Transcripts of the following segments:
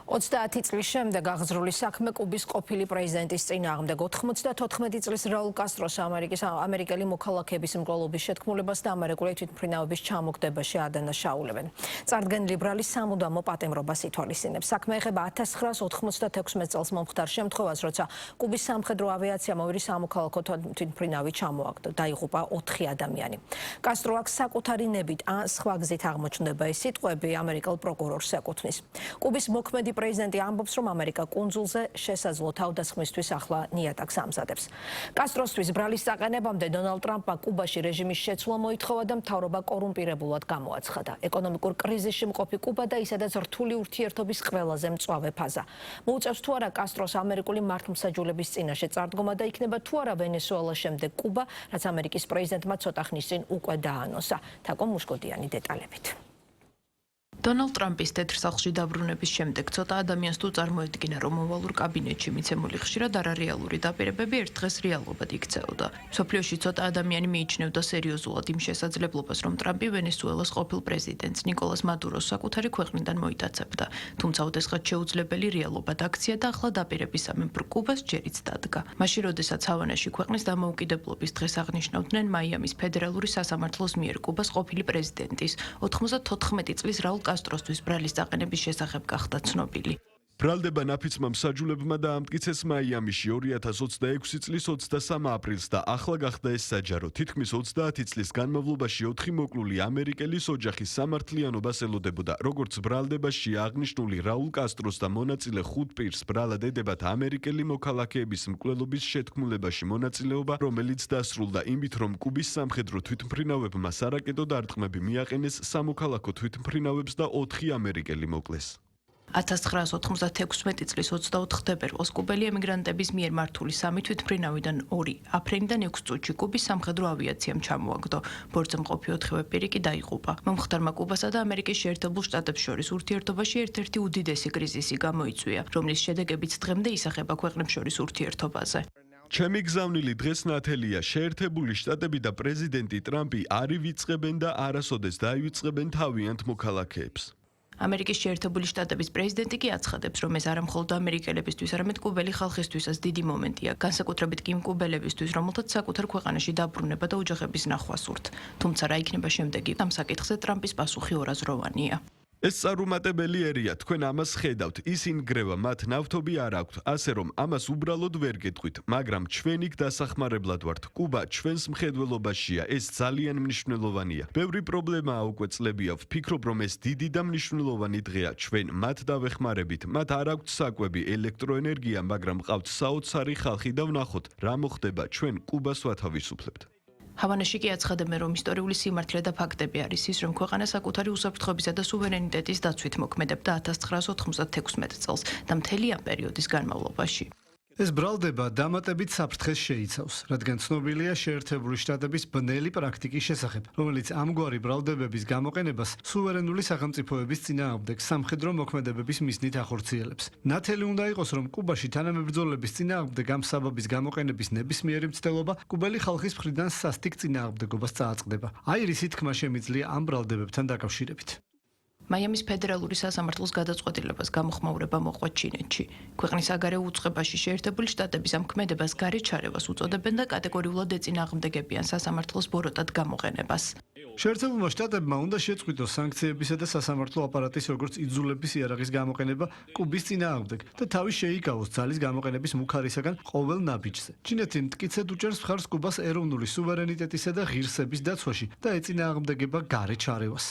30 წლის შემდეგ აღძრული საქმე კუბის ყოფილი პრეზიდენტის წინააღმდეგ 94 წლის რაულ კასტროს ამერიკელი მოქალაქეების მკვლელობის შეთქმულებას და ამერიკული თვითმფრინავების ჩამოგდებაში ადანაშაულებენ. წარდგენ ლიბრალი სამუდამო პატიმრობას ითვალისწინებს. საქმე ეხება 1996 წელს მომხდარ შემთხვევას, როცა კუბის სამხედრო ავიაციამ ორი სამოქალაქო თვითმფრინავი ჩამოაგდო. დაიღუპა 4 ადამიანი. კასტრო აქ საკუთარი ნებით ან სხვა გზით აღმოჩნდება ეს სიტყვები ამერიკელ პროკურორს ეკუთვნის. კუბის მოქმედი პრეზიდენტი ამბობს, რომ ამერიკა კუნძულზე შესაძლო თავდასხმისთვის ახლა ნიატაკს ამზადებს. კასტროსთვის ბრალის წაყენებამდე დონალდ ტრამპმა კუბაში რეჟიმის შეცვლა მოითხოვა და მთავრობა კორუმპირებულად გამოაცხადა. ეკონომიკურ კრიზისში მყოფი კუბა და ისედაც რთული ურთიერთობის ყველაზე მწვავე ფაზა. მოუწევს თუ არა კასტროს ამერიკული მართლმსაჯულების წინაშე წარდგომა და იქნება თუ არა ვენესუელას შემდეგ კუბა, რაც ამერიკის პრეზიდენტმა ცოტა ხნის წინ უკვე დაანონსა. თაკო მუშკოდიანი დეტალებით. დონალდ ტრამპის თეთრ სახლში დაბრუნების შემდეგ ცოტა ადამიანს თუ წარმოედგინა, რომ მოვალურ კაბინეტში მიცემული ხშირად არარეალური დაპირებები ერთ დღეს რეალობად იქცეოდა. მსოფლიოში ცოტა ადამიანი მიიჩნევდა სერიოზულად იმ შესაძლებლობას, რომ ტრამპი ვენესუელას ყოფილ პრეზიდენტს ნიკოლას მადუროს საკუთარი ქვეყნიდან მოიტაცებდა. თუმცა ოდესღაც შეუძლებელი რეალობად აქცია და ახლა დაპირების სამეფო კუბას ჯერიც დადგა. მაშინ, როდესაც ჰავანაში ქვეყნის დამოუკიდებლობის დღეს აღნიშნავდნენ მაიამის ფედერალური სასამართლოს მიერ კუბას ყოფილი პრეზიდენტის 94 წლის რაულ კასტროსთვის ბრალის წაყენების შესახებ გახდა ცნობილი. ბრალდება ნაფიცმა მსაჯულებმა დაამტკიცეს მაიამიში 2026 წლის 23 აპრილს და ახლა გახდა ეს საჯარო. თითქმის 30 წლის განმავლობაში 4 მოკლული ამერიკელის ოჯახის სამართლიანობას ელოდებოდა. როგორც ბრალდებაში აღნიშნული რაულ კასტროს და მონაწილე 5 პირს ბრალად ედებათ ამერიკელი მოქალაქეების მკვლელობის შეთქმულებაში მონაწილეობა, რომელიც დასრულდა იმით, რომ კუბის სამხედრო თვითმფრინავებმა სარაკეტო დარტყმები მიაყენეს სამოქალაქო თვითმფრინავებს და 4 ამერიკელი მოკლეს. 1996 წლის 24 თებერვალს კუბელი ემიგრანტების მიერ მართული 3 თვითმფრინავიდან 2 აფრენიდან 6 წუთში კუბის სამხედრო ავიაციამ ჩამოაგდო. ბორტზე მყოფი 4 პირი კი დაიღუპა. მომხდარმა კუბასა და ამერიკის შეერთებულ შტატებს შორის ურთიერთობაში ერთ-ერთი უდიდესი კრიზისი გამოიწვია, რომლის შედეგებიც დღემდე ისახება ქვეყნებს შორის ურთიერთობაზე. ჩემი გზავნილი დღეს ნათელია. შეერთებული შტატები და პრეზიდენტი ტრამპი არ ივიწყებენ და არასოდეს დაივიწყებენ თავიანთ მოქალაქეებს. ამერიკის შეერთებული შტატების პრეზიდენტი კი აცხადებს, რომ ეს არა მხოლოდ ამერიკელებისთვის, არამედ კუბელი ხალხისთვისაც დიდი მომენტია, განსაკუთრებით კი იმ კუბელებისთვის, რომელთაც საკუთარ ქვეყანაში დაბრუნება და ოჯახების ნახვა სურთ. თუმცა რა იქნება შემდეგი? ამ საკითხზე ტრამპის პასუხი ორაზროვანია. ეს წარუმატებელი ერია, თქვენ ამას ხედავთ, ის ინგრევა, მათ ნავთობი არ აქვთ, ასე რომ ამას უბრალოდ ვერ გეტყვით, მაგრამ ჩვენ იქ დასახმარებლად ვართ. კუბა ჩვენს მხედველობაშია, ეს ძალიან მნიშვნელოვანია. ბევრი პრობლემაა უკვე წლებია, ვფიქრობ, რომ ეს დიდი და მნიშვნელოვანი დღეა. ჩვენ მათ დავეხმარებით, მათ არ აქვთ საკვები, ელექტროენერგია, მაგრამ ყავთ საოცარი ხალხი და ვნახოთ, რა მოხდება, ჩვენ კუბას ვათავისუფლებთ. ჰავანაში კი აცხადებენ, რომ ისტორიული სიმართლე და ფაქტები არის ის, რომ ქვეყანა საკუთარი უსაფრთხოებისა და სუვერენიტეტის დაცვით მოქმედებდა 1996 წელს და მთელი ამ პერიოდის განმავლობაში. ეს ბრალდება დამატებით საფრთხეს შეიცავს, რადგან ცნობილია შეერთებული შტატების ბნელი პრაქტიკის შესახებ, რომელიც ამგვარი ბრალდებების გამოყენებას სუვერენული სახელმწიფოების წინააღმდეგ სამხედრო მოქმედებების მიზნით ახორციელებს. ნათელი უნდა იყოს, რომ კუბაში თანამებრძოლების წინააღმდეგ ამ საბაბის გამოყენების ნებისმიერი მცდელობა კუბელი ხალხის მხრიდან სასტიკ წინააღმდეგობას წააწყდება. აი რისი თქმა შემიძლია ამ ბრალდებებთან დაკავშირებით. მაიამის ფედერალური სასამართლოს გადაწყვეტილებას გამოხმაურება მოყვა ჩინეთში. ქვეყნის აგარე უწყებაში შეერთებული შტატების ამ ქმედებას გარეშე ჩარევას უწოდებენ და კატეგორიულად ეწინააღმდეგებიან სასამართლოს ბოროტად გამოყენებას. შეერთებულმა შტატებმა უნდა შეწყვიტოს სანქციებისა და სასამართლო აპარატის როგორც იძულების იარაღის გამოყენება კუბის წინააღმდეგ და თავი შეიკავოს ძალის გამოყენების მუქარისაგან ყოველ ნაბიჯზე. ჩინეთი მტკიცედ უჭერს მხარს კუბას ეროვნული სუვერენიტეტისა და ღირსების დაცვაში და ეწინააღმდეგება გარეშე ჩარევას.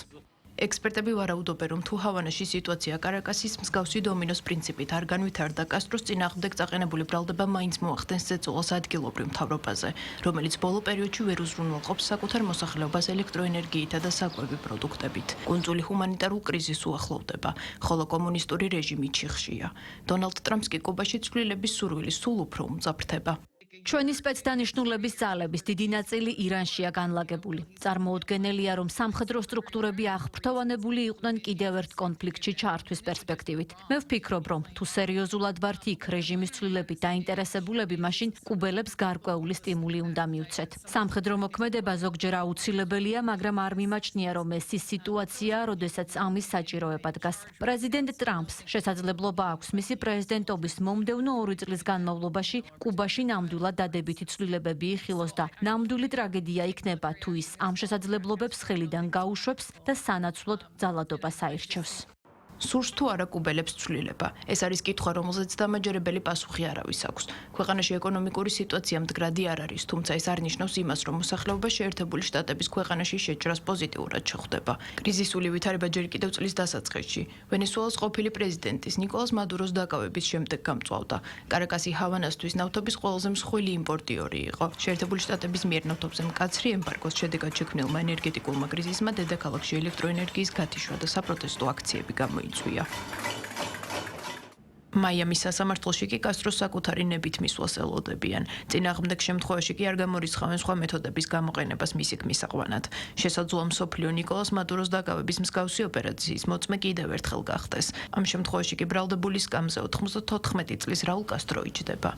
ექსპერტები ვარაუდობენ, რომ თუ ჰავანაში სიტუაცია კარაკასის მსგავსი დომინოს პრინციპით არ განვითარდა, კასტროს წინააღმდეგ წაყენებული ბრალდება მაინც მოახდენს ზეწოლას ადგილობრივ მთავრობაზე, რომელიც ბოლო პერიოდში ვერ უზრუნველყოფს საკუთარ მოსახლეობას ელექტროენერგიითა და საკვები პროდუქტებით. კუნძული ჰუმანიტარულ კრიზისს უახლოვდება, ხოლო კომუნისტური რეჟიმი ჩიხშია. დონალდ ტრამპს კი კუბაში ცვლილების სურვილი სულ უფრო უმძაფრდება. ჩვენი სპეცდანიშნულების ძალების დიდი ნაწილი ირანშია განლაგებული. წარმოუდგენელია, რომ სამხედრო სტრუქტურები აღფრთოვანებული იყვნენ კიდევ ერთ კონფლიქტში ჩართვის პერსპექტივით. მე ვფიქრობ, რომ თუ სერიოზულად ვართ იქ რეჟიმის ცვლილებით დაინტერესებულები, მაშინ კუბელებს გარკვეული სტიმული უნდა მიუცეთ. სამხედრო მოქმედება ზოგჯერ აუცილებელია, მაგრამ არ მიმაჩნია, რომ ეს ის სიტუაციაა, როდესაც ამის საჭიროება დგას. პრეზიდენტ ტრამპს შესაძლებლობა აქვს მისი პრეზიდენტობის მომდევნო 2 წლის განმავლობაში კუბაში ნამდვილად დადებითი ცვლილებები იხილოს და ნამდვილი ტრაგედია იქნება, თუ ის ამ შესაძლებლობებს ხელიდან გაუშვებს და სანაცვლოდ ძალადობას აირჩევს. სურს თუ არა კუბელებს ცვლილება. ეს არის კითხვა, რომელზეც დამაჯერებელი პასუხი არავის აქვს. ქვეყანაში ეკონომიკური სიტუაცია მდგრადი არ არის, თუმცა ეს არ ნიშნავს იმას, რომ მოსახლეობა შეერთებული შტატების ქვეყანაში შეჭრას პოზიტიურად შეხვდება. კრიზისული ვითარება ჯერ კიდევ წლის დასაწყისში ვენესუელას ყოფილი პრეზიდენტის ნიკოლას მადუროს დაკავების შემდეგ გამწვავდა. კარაკასი ჰავანასთვის ნავთობის ყველაზე მსხვილი იმპორტიორი იყო. შეერთებული შტატების მიერ ნავთობზე მკაცრი ემბარგოს შედეგად შექმნილმა ენერგეტიკულმა კრიზისმა დედაქალაქში ელექტროენერგიის გათიშვა და საპროტესტო აქციები გამოიწვია. მაიამის სასამართლოში კი კასტროს საკუთარი ნებით მისვლას ელოდებიან. წინააღმდეგ შემთხვევაში კი არ გამორიცხავენ სხვა მეთოდების გამოყენებას მისი მისაყვანად. შესაძლოა მსოფლიო ნიკოლას მადუროს დაკავების მსგავსი ოპერაციის მოწმე კიდევ ერთხელ გახდეს. ამ შემთხვევაში კი ბრალდებულის სკამზე 94 წლის რაულ კასტრო იჯდება.